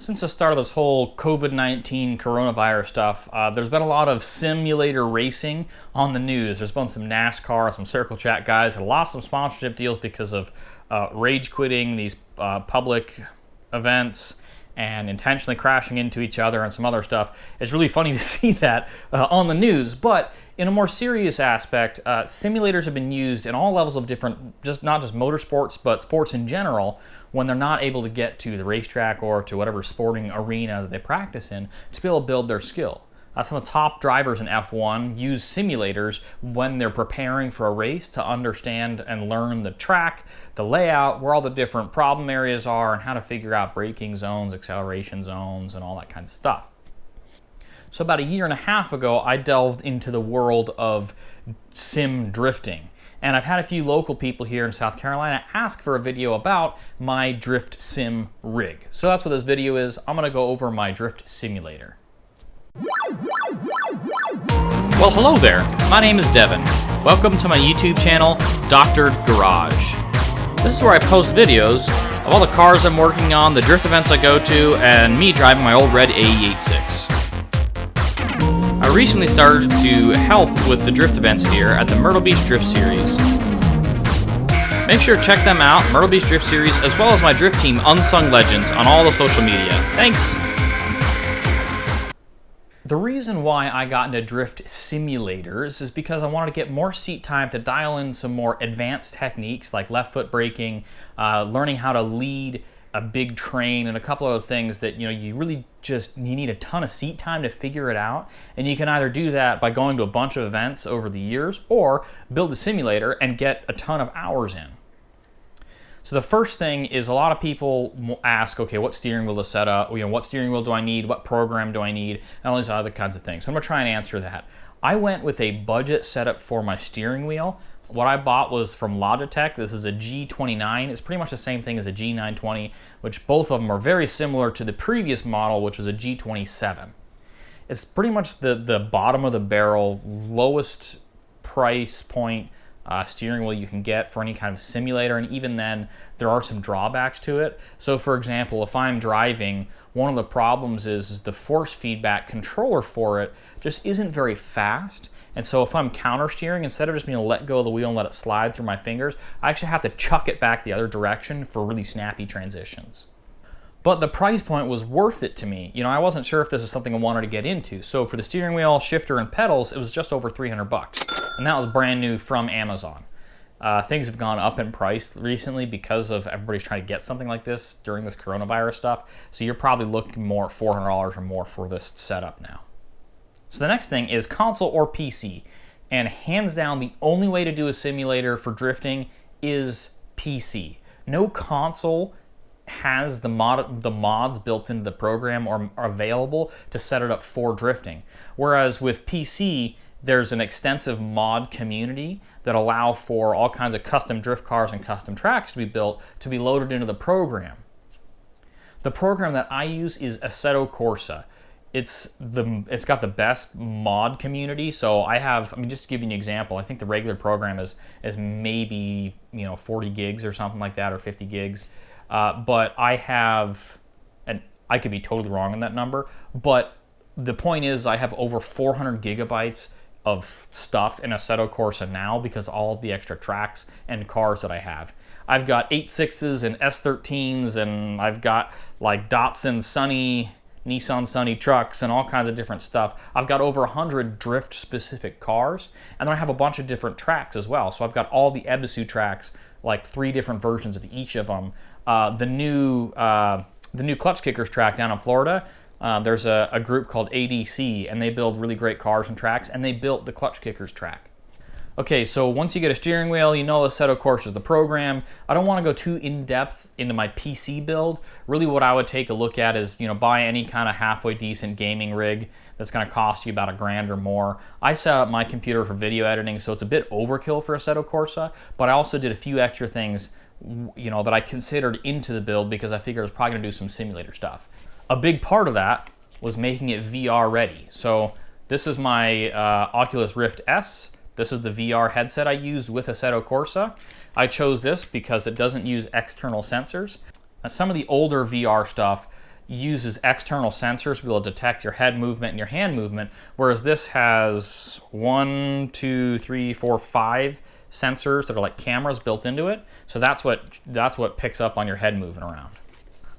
Since the start of this whole COVID-19 coronavirus stuff, there's been a lot of simulator racing on the news. There's been some NASCAR, some Circle Chat guys, and lots of sponsorship deals because of rage quitting these public events and intentionally crashing into each other and some other stuff. It's really funny to see that on the news, but in a more serious aspect, simulators have been used in all levels of different, not just motorsports, but sports in general, when they're not able to get to the racetrack or to whatever sporting arena that they practice in to be able to build their skill. Some of the top drivers in F1 use simulators when they're preparing for a race to understand and learn the track, the layout, where all the different problem areas are, and how to figure out braking zones, acceleration zones, and all that kind of stuff. So about a year and a half ago, I delved into the world of sim drifting. And I've had a few local people here in South Carolina ask for a video about my drift sim rig. So that's what this video is. I'm gonna go over my drift simulator. Well, hello there. My name is Devin. Welcome to my YouTube channel, Doctored Garage. This is where I post videos of all the cars I'm working on, the drift events I go to, and me driving my old red AE86. I recently started to help with the drift events here at the Myrtle Beach Drift Series. Make sure to check them out, Myrtle Beach Drift Series, as well as my drift team, Unsung Legends, on all the social media. Thanks! The reason why I got into drift simulators is because I wanted to get more seat time to dial in some more advanced techniques like left foot braking, learning how to lead a big train, and a couple other things that you really you need a ton of seat time to figure it out. And you can either do that by going to a bunch of events over the years or build a simulator and get a ton of hours in. So the first thing is, a lot of people ask, okay, what steering wheel to set up? What steering wheel do I need? What program do I need? And all these other kinds of things. So I'm gonna try and answer that. I went with a budget setup for my steering wheel. What I bought was from Logitech. This is a G29. It's pretty much the same thing as a G920, which both of them are very similar to the previous model, which was a G27. It's pretty much the bottom of the barrel, lowest price point steering wheel you can get for any kind of simulator, and even then there are some drawbacks to it. So for example, if I'm driving, one of the problems is the force feedback controller for it just isn't very fast. And so if I'm counter steering, instead of just being able to let go of the wheel and let it slide through my fingers, I actually have to chuck it back the other direction for really snappy transitions. But the price point was worth it to me. I wasn't sure if this was something I wanted to get into. So for the steering wheel, shifter, and pedals, it was just over $300. And that was brand new from Amazon. Things have gone up in price recently because of everybody's trying to get something like this during this coronavirus stuff. So you're probably looking more at $400 or more for this setup now. So the next thing is console or PC. And hands down, the only way to do a simulator for drifting is PC. No console has the mods built into the program or are available to set it up for drifting. Whereas with PC, there's an extensive mod community that allow for all kinds of custom drift cars and custom tracks to be built to be loaded into the program. The program that I use is Assetto Corsa. It's got the best mod community. So just to give you an example, I think the regular program is maybe 40 gigs or something like that, or 50 gigs. But I have, and I could be totally wrong on that number, but the point is I have over 400 gigabytes of stuff in Assetto Corsa now because of all of the extra tracks and cars that I have. I've got 8.6s and S13s, and I've got like Datsun Sunny, Nissan Sunny trucks, and all kinds of different stuff. I've got over 100 drift specific cars, and then I have a bunch of different tracks as well. So I've got all the Ebisu tracks, like 3 different versions of each of them. The new Clutch Kickers track down in Florida, there's a group called ADC, and they build really great cars and tracks, and they built the Clutch Kickers track. Okay, so once you get a steering wheel, Assetto Corsa is the program. I don't want to go too in-depth into my PC build. Really what I would take a look at is, buy any kind of halfway decent gaming rig that's going to cost you about $1,000 or more. I set up my computer for video editing, so it's a bit overkill for Assetto Corsa, but I also did a few extra things that I considered into the build because I figured I was probably going to do some simulator stuff. A big part of that was making it VR ready. So this is my Oculus Rift S. This is the VR headset I used with Assetto Corsa. I chose this because it doesn't use external sensors. Some of the older VR stuff, uses external sensors to be able to detect your head movement and your hand movement, whereas this has 1, 2, 3, 4, 5 sensors that are like cameras built into it. So that's what picks up on your head moving around.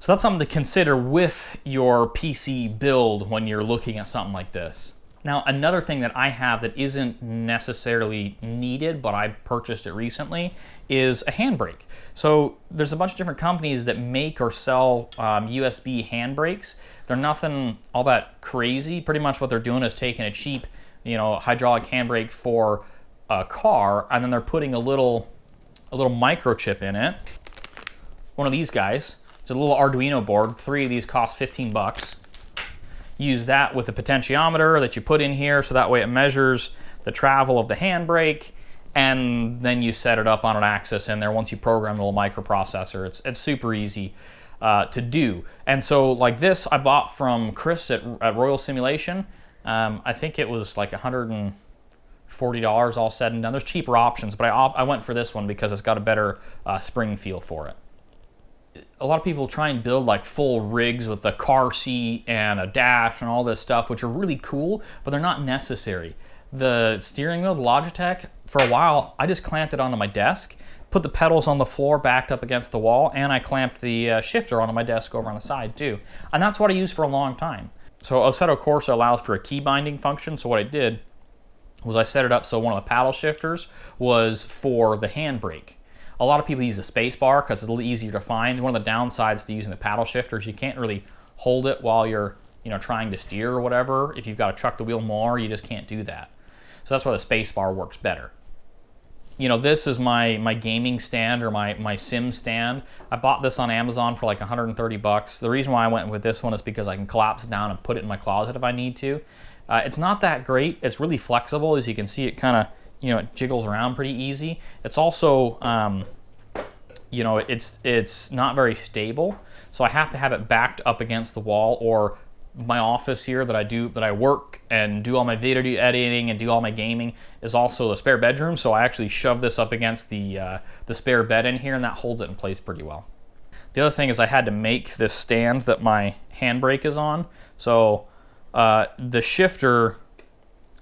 So that's something to consider with your PC build when you're looking at something like this. Now, another thing that I have that isn't necessarily needed, but I purchased it recently, is a handbrake. So there's a bunch of different companies that make or sell USB handbrakes. They're nothing all that crazy. Pretty much what they're doing is taking a cheap, hydraulic handbrake for a car, and then they're putting a little microchip in it. One of these guys. It's a little Arduino board. 3 of these cost 15 bucks. Use that with a potentiometer that you put in here, so that way it measures the travel of the handbrake, and then you set it up on an axis in there once you program the little microprocessor. It's super easy to do. And so like this I bought from Chris at Royal Simulation. I think it was like $140 all said and done. There's cheaper options, but I went for this one because it's got a better spring feel for it. A lot of people try and build like full rigs with the car seat and a dash and all this stuff, which are really cool, but they're not necessary. The steering wheel, the Logitech, for a while, I just clamped it onto my desk, put the pedals on the floor backed up against the wall, and I clamped the shifter onto my desk over on the side too. And that's what I used for a long time. So Assetto Corsa allows for a key binding function, so what I did was I set it up so one of the paddle shifters was for the handbrake. A lot of people use the space bar because it's a little easier to find. One of the downsides to using the paddle shifter is you can't really hold it while you're trying to steer or whatever. If you've got to chuck the wheel more, you just can't do that. So that's why the space bar works better. This is my gaming stand or my sim stand. I bought this on Amazon for like 130 bucks. The reason why I went with this one is because I can collapse it down and put it in my closet if I need to. It's not that great. It's really flexible. As you can see, it kind of it jiggles around pretty easy. It's also, it's not very stable, so I have to have it backed up against the wall, or my office here that I work and do all my video editing and do all my gaming is also a spare bedroom, so I actually shove this up against the spare bed in here, and that holds it in place pretty well. The other thing is I had to make this stand that my handbrake is on, so the shifter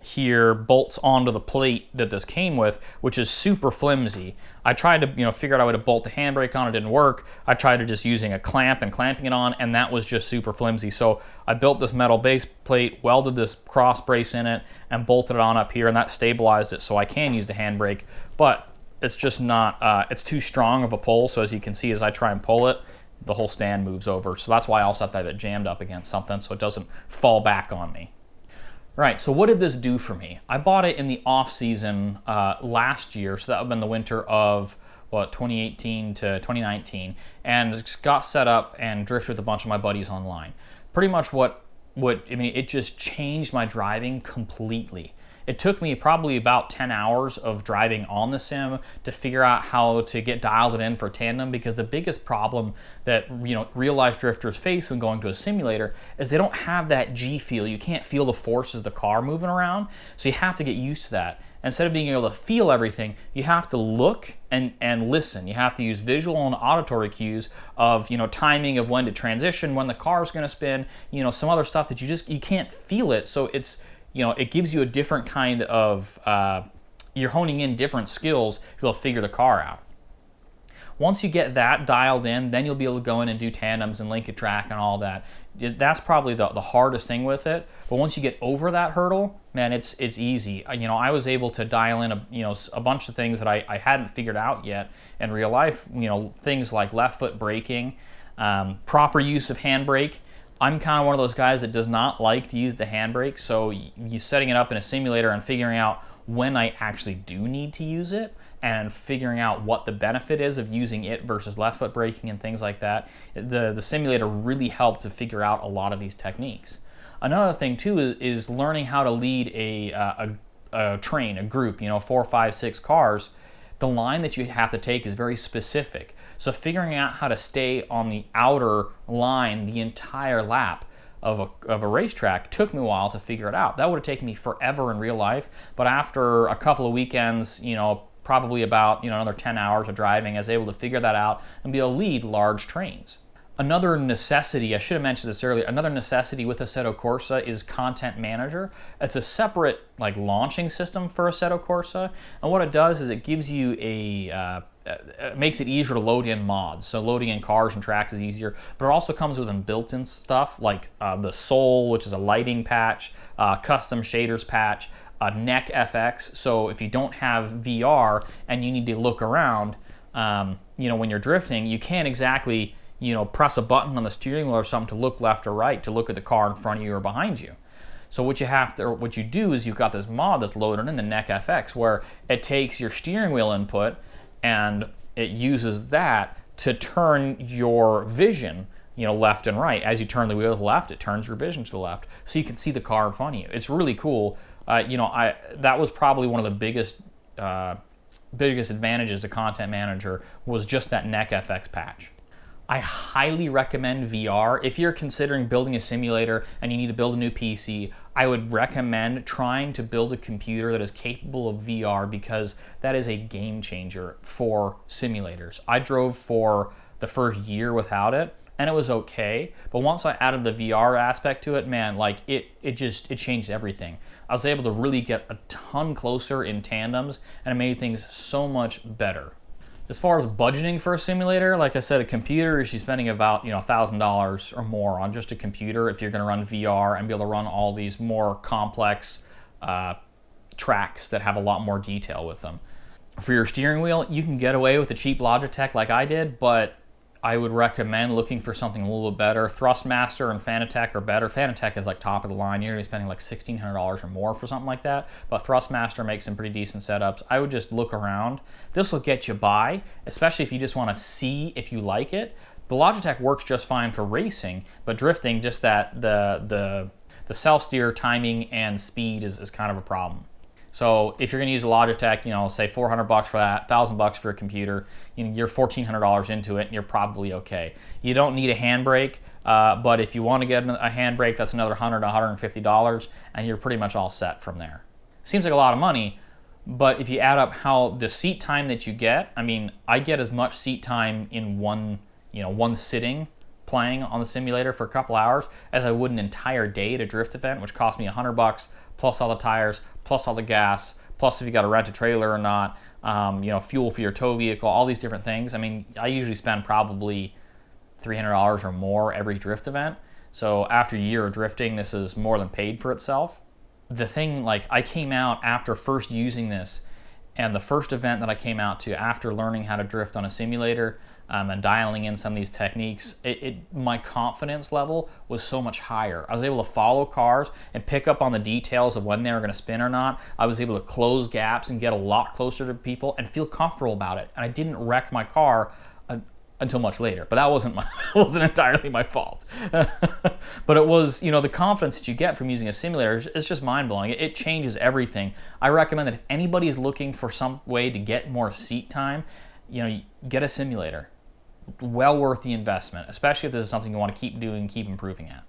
here bolts onto the plate that this came with, which is super flimsy. I tried to figure out a way to bolt the handbrake on. It didn't work. I tried to just using a clamp and clamping it on, and that was just super flimsy. So I built this metal base plate, welded this cross brace in it, and bolted it on up here, and that stabilized it so I can use the handbrake. But it's just not, it's too strong of a pull, so as you can see, as I try and pull it, the whole stand moves over. So that's why I also have to have it jammed up against something so it doesn't fall back on me. Right, so what did this do for me? I bought it in the off-season last year, so that would have been the winter of, 2018 to 2019, and got set up and drifted with a bunch of my buddies online. Pretty much it just changed my driving completely. It took me probably about 10 hours of driving on the sim to figure out how to get dialed it in for tandem, because the biggest problem that real life drifters face when going to a simulator is they don't have that G feel. You can't feel the forces of the car moving around, so you have to get used to that. Instead of being able to feel everything, you have to look and listen. You have to use visual and auditory cues of timing of when to transition, when the car's going to spin, some other stuff that you can't feel it. So it's it gives you a different kind of, you're honing in different skills to be able to figure the car out. Once you get that dialed in, then you'll be able to go in and do tandems and link a track and all that. That's probably the hardest thing with it. But once you get over that hurdle, man, it's easy. I was able to dial in a bunch of things that I hadn't figured out yet in real life. Things like left foot braking, proper use of handbrake. I'm kind of one of those guys that does not like to use the handbrake, so you setting it up in a simulator and figuring out when I actually do need to use it and figuring out what the benefit is of using it versus left foot braking and things like that. The simulator really helped to figure out a lot of these techniques. Another thing too is learning how to lead a train, a group, 4, 5, 6 cars. The line that you have to take is very specific. So figuring out how to stay on the outer line the entire lap of a racetrack took me a while to figure it out. That would have taken me forever in real life, but after a couple of weekends, probably about another 10 hours of driving, I was able to figure that out and be able to lead large trains. Another necessity, I should have mentioned this earlier, another necessity with Assetto Corsa is Content Manager. It's a separate like launching system for Assetto Corsa, and what it does is it gives you it makes it easier to load in mods. So loading in cars and tracks is easier, but it also comes with built-in stuff like the Soul, which is a lighting patch, custom shaders patch, Neck FX. So if you don't have VR and you need to look around, when you're drifting, you can't exactly press a button on the steering wheel or something to look left or right to look at the car in front of you or behind you. So what you do is you've got this mod that's loaded in the Neck FX where it takes your steering wheel input and it uses that to turn your vision, left and right. As you turn the wheel to the left, it turns your vision to the left, so you can see the car in front of you. It's really cool. That was probably one of the biggest advantages to Content Manager was just that Neck FX patch. I highly recommend VR. If you're considering building a simulator and you need to build a new PC, I would recommend trying to build a computer that is capable of VR because that is a game changer for simulators. I drove for the first year without it and it was okay, but once I added the VR aspect to it, man, like it changed everything. I was able to really get a ton closer in tandems and it made things so much better. As far as budgeting for a simulator, like I said, a computer, you're spending about $1,000 or more on just a computer if you're going to run VR and be able to run all these more complex tracks that have a lot more detail with them. For your steering wheel, you can get away with a cheap Logitech like I did, but I would recommend looking for something a little bit better. Thrustmaster and Fanatec are better. Fanatec is like top of the line. You're going to be spending like $1,600 or more for something like that. But Thrustmaster makes some pretty decent setups. I would just look around. This will get you by, especially if you just want to see if you like it. The Logitech works just fine for racing, but drifting, just that the self-steer timing and speed is kind of a problem. So if you're going to use a Logitech, say $400 for that, $1,000 for a computer, you're $1,400 into it, and you're probably okay. You don't need a handbrake, but if you want to get a handbrake, that's another $100 to $150, and you're pretty much all set from there. Seems like a lot of money, but if you add up how the seat time that you get, I mean, I get as much seat time in one sitting playing on the simulator for a couple hours as I would an entire day at a drift event, which cost me $100 plus all the tires, plus all the gas, plus if you got to rent a trailer or not, fuel for your tow vehicle, all these different things. I mean, I usually spend probably $300 or more every drift event. So after a year of drifting, this is more than paid for itself. The thing, like, I came out after first using this, and the first event that I came out to after learning how to drift on a simulator and dialing in some of these techniques, my confidence level was so much higher. I was able to follow cars and pick up on the details of when they were going to spin or not. I was able to close gaps and get a lot closer to people and feel comfortable about it. And I didn't wreck my car until much later, but that wasn't entirely my fault. But it was, the confidence that you get from using a simulator is just mind-blowing. It changes everything. I recommend that if anybody is looking for some way to get more seat time, get a simulator. Well worth the investment, especially if this is something you want to keep doing, keep improving at.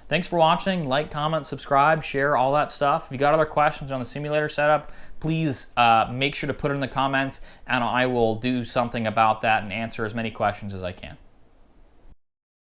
Thanks for watching. Like, comment, subscribe, share, all that stuff. If you got other questions on the simulator setup, please make sure to put it in the comments, and I will do something about that and answer as many questions as I can.